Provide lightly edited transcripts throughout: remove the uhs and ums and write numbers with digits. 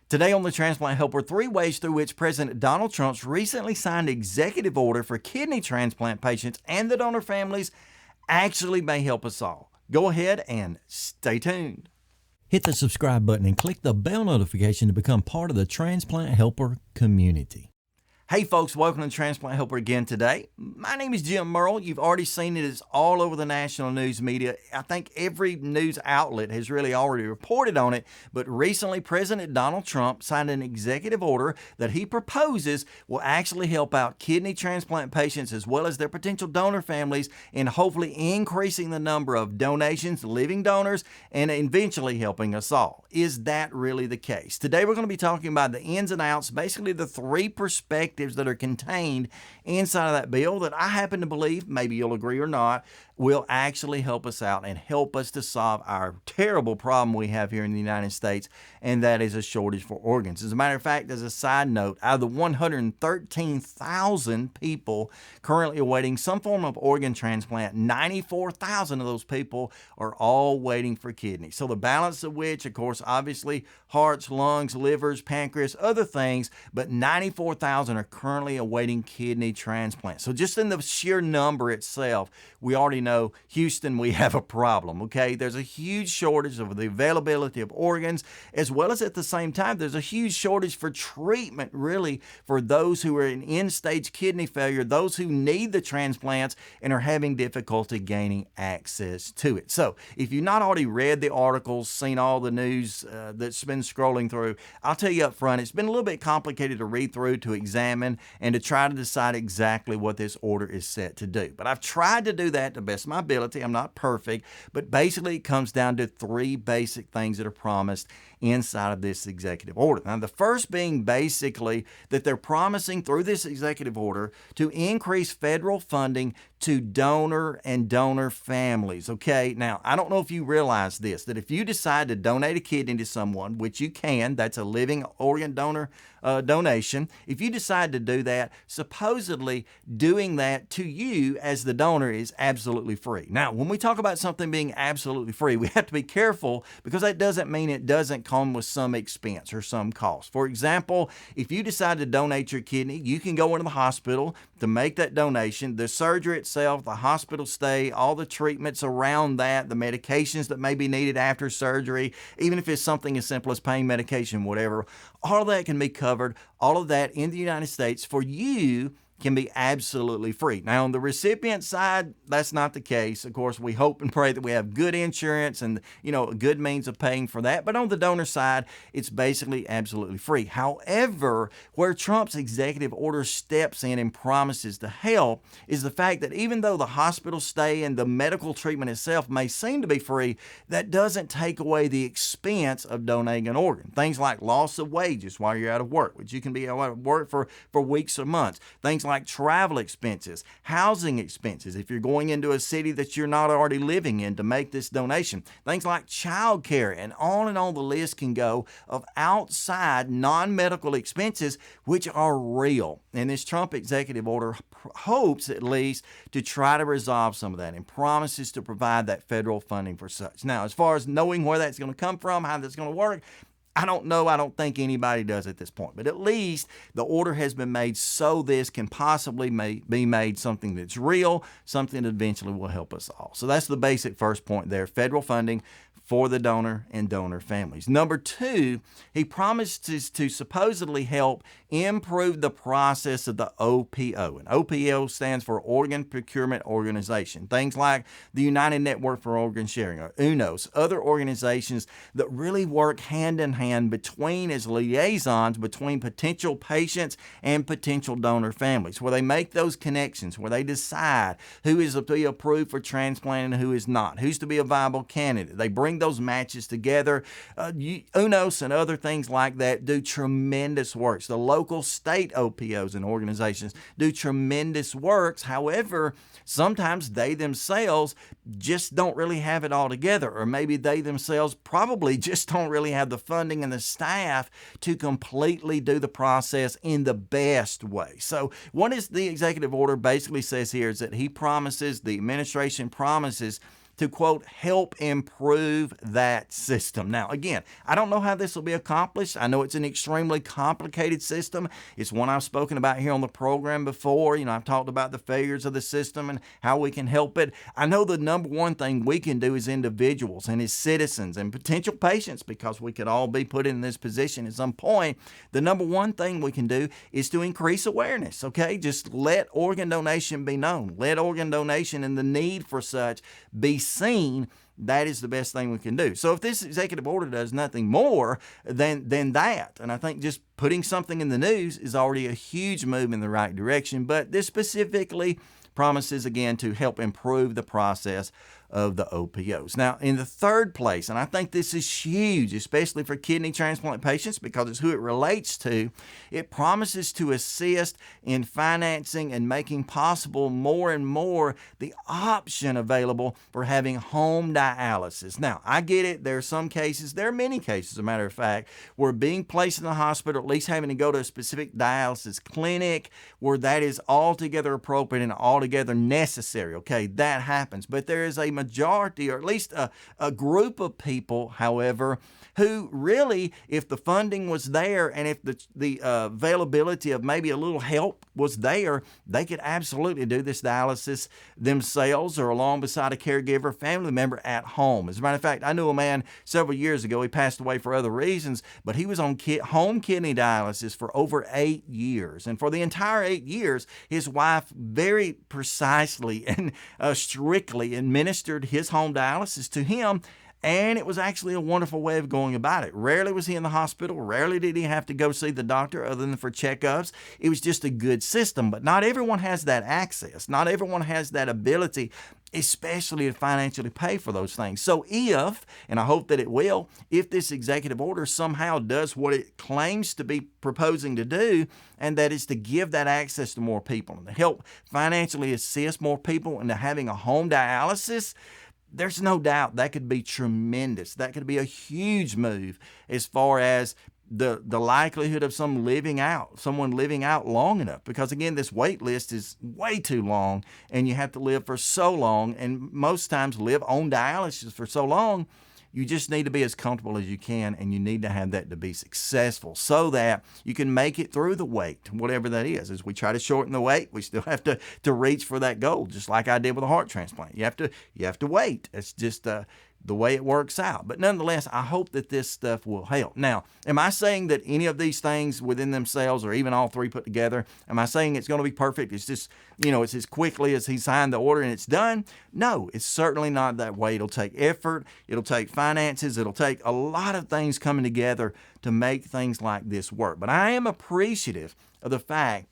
Today on the Transplant Helper, 3 ways through which President Donald Trump's recently signed executive order for kidney transplant patients and the donor families actually may help us all. Go ahead and stay tuned. Hit the subscribe button and click the bell notification to become part of the Transplant Helper community. Hey folks, welcome to Transplant Helper again today. My name is Jim Merle. You've already seen it. It's all over the national news media. I think every news outlet has really already reported on it, but recently President Donald Trump signed an executive order that he proposes will actually help out kidney transplant patients as well as their potential donor families in hopefully increasing the number of donations, living donors, and eventually helping us all. Is that really the case? Today we're going to be talking about the ins and outs, basically the 3 perspectives that are contained inside of that bill that I happen to believe, maybe you'll agree or not, will actually help us out and help us to solve our terrible problem we have here in the United States, and that is a shortage for organs. As a matter of fact, as a side note, out of the 113,000 people currently awaiting some form of organ transplant, 94,000 of those people are all waiting for kidneys. So the balance of which, of course, obviously hearts, lungs, livers, pancreas, other things, but 94,000 are currently awaiting kidney transplant. So just in the sheer number itself, we already know Houston, we have a problem, okay? There's a huge shortage of the availability of organs, as well as at the same time, there's a huge shortage for treatment, really, for those who are in end-stage kidney failure, those who need the transplants and are having difficulty gaining access to it. So if you've not already read the articles, seen all the news that's been scrolling through, I'll tell you up front, it's been a little bit complicated to read through, to examine, and to try to decide exactly what this order is set to do. But I've tried to do that to the best of my ability. I'm not perfect, but basically it comes down to 3 basic things that are promised inside of this executive order. Now, the first being basically that they're promising through this executive order to increase federal funding to donor and donor families. Okay, now I don't know if you realize this, that if you decide to donate a kidney to someone, which you can, that's a living organ donor donation. If you decide to do that, supposedly doing that to you as the donor is absolutely free. Now, when we talk about something being absolutely free, we have to be careful because that doesn't mean it doesn't come with some expense or some cost. For example, if you decide to donate your kidney, you can go into the hospital to make that donation. The surgery itself, the hospital stay, all the treatments around that, the medications that may be needed after surgery, even if it's something as simple as pain medication, whatever, all of that can be covered. All of that in the United States for you can be absolutely free. Now, on the recipient side, that's not the case. Of course, we hope and pray that we have good insurance and, a good means of paying for that. But on the donor side, it's basically absolutely free. However, where Trump's executive order steps in and promises to help is the fact that even though the hospital stay and the medical treatment itself may seem to be free, that doesn't take away the expense of donating an organ. Things like loss of wages while you're out of work, which you can be out of work for weeks or months. Things like travel expenses, housing expenses, if you're going into a city that you're not already living in to make this donation, things like child care, and on the list can go of outside non-medical expenses, which are real. And this Trump executive order hopes at least to try to resolve some of that and promises to provide that federal funding for such. Now, as far as knowing where that's going to come from, how that's going to work, I don't know. I don't think anybody does at this point. But at least the order has been made so this can possibly be made something that's real, something that eventually will help us all. So that's the basic first point there, federal funding for the donor and donor families. Number 2, he promises to supposedly help improve the process of the OPO. And OPO stands for Organ Procurement Organization. Things like the United Network for Organ Sharing, or UNOS, other organizations that really work hand in hand between as liaisons between potential patients and potential donor families, where they make those connections, where they decide who is to be approved for transplant and who is not, who's to be a viable candidate. They bring those matches together. UNOS and other things like that do tremendous works. The local state OPOs and organizations do tremendous works. However, sometimes they themselves just don't really have it all together, or maybe they themselves probably just don't really have the funding and the staff to completely do the process in the best way. So what is the executive order basically says here is that the administration promises to, quote, help improve that system. Now, again, I don't know how this will be accomplished. I know it's an extremely complicated system. It's one I've spoken about here on the program before. I've talked about the failures of the system and how we can help it. I know the number one thing we can do as individuals and as citizens and potential patients, because we could all be put in this position at some point, the number one thing we can do is to increase awareness, okay? Just let organ donation be known. Let organ donation and the need for such be seen. That is the best thing we can do. So if this executive order does nothing more than that, and I think just putting something in the news is already a huge move in the right direction, but this specifically promises, again, to help improve the process of the OPOs. Now, in the third place, and I think this is huge, especially for kidney transplant patients because it's who it relates to, it promises to assist in financing and making possible more and more the option available for having home dialysis. Now, I get it. There are some cases, there are many cases, as a matter of fact, where being placed in the hospital, at least having to go to a specific dialysis clinic, where that is altogether appropriate and altogether necessary. Okay, that happens. But there is a majority, or at least a group of people, however, who really, if the funding was there and if the availability of maybe a little help was there, they could absolutely do this dialysis themselves or along beside a caregiver, family member at home. As a matter of fact, I knew a man several years ago. He passed away for other reasons, but he was on home kidney dialysis for over 8 years. And for the entire 8 years, his wife very precisely and strictly administered his home dialysis to him. And it was actually a wonderful way of going about it. Rarely was he in the hospital. Rarely did he have to go see the doctor other than for checkups. It was just a good system. But not everyone has that access. Not everyone has that ability, especially to financially pay for those things. So if, and I hope that it will, if this executive order somehow does what it claims to be proposing to do, and that is to give that access to more people and to help financially assist more people into having a home dialysis, there's no doubt that could be tremendous. That could be a huge move as far as the likelihood of someone living out long enough. Because again, this wait list is way too long, and you have to live for so long, and most times live on dialysis for so long. You just need to be as comfortable as you can, and you need to have that to be successful so that you can make it through the wait, whatever that is. As we try to shorten the wait, we still have to reach for that goal, just like I did with a heart transplant. You have to wait. It's just the way it works out. But nonetheless, I hope that this stuff will help. Now, am I saying that any of these things within themselves, or even all three put together, am I saying it's going to be perfect? It's just, it's as quickly as he signed the order and it's done? No, it's certainly not that way. It'll take effort. It'll take finances. It'll take a lot of things coming together to make things like this work. But I am appreciative of the fact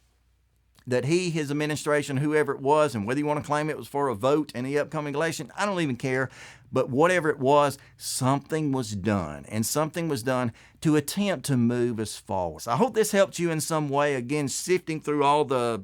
that his administration, whoever it was, and whether you want to claim it was for a vote in the upcoming election, I don't even care. But whatever it was, something was done, and something was done to attempt to move us forward. So I hope this helped you in some way. Again, sifting through all the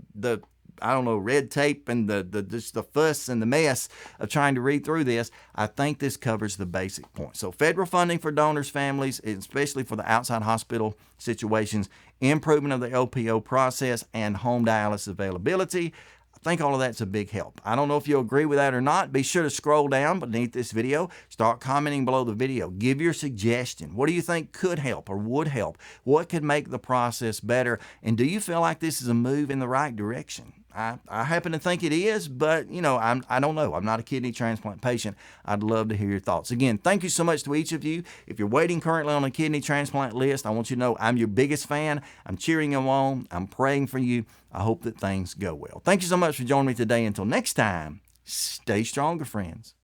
red tape and the fuss and the mess of trying to read through this, I think this covers the basic points. So federal funding for donors' families, especially for the outside hospital situations, improvement of the OPO process, and home dialysis availability. I think all of that's a big help. I don't know if you'll agree with that or not. Be sure to scroll down beneath this video. Start commenting below the video. Give your suggestion. What do you think could help or would help? What could make the process better? And do you feel like this is a move in the right direction? I happen to think it is, but I don't know. I'm not a kidney transplant patient. I'd love to hear your thoughts. Again, thank you so much to each of you. If you're waiting currently on a kidney transplant list, I want you to know I'm your biggest fan. I'm cheering you on. I'm praying for you. I hope that things go well. Thank you so much for joining me today. Until next time, stay stronger, friends.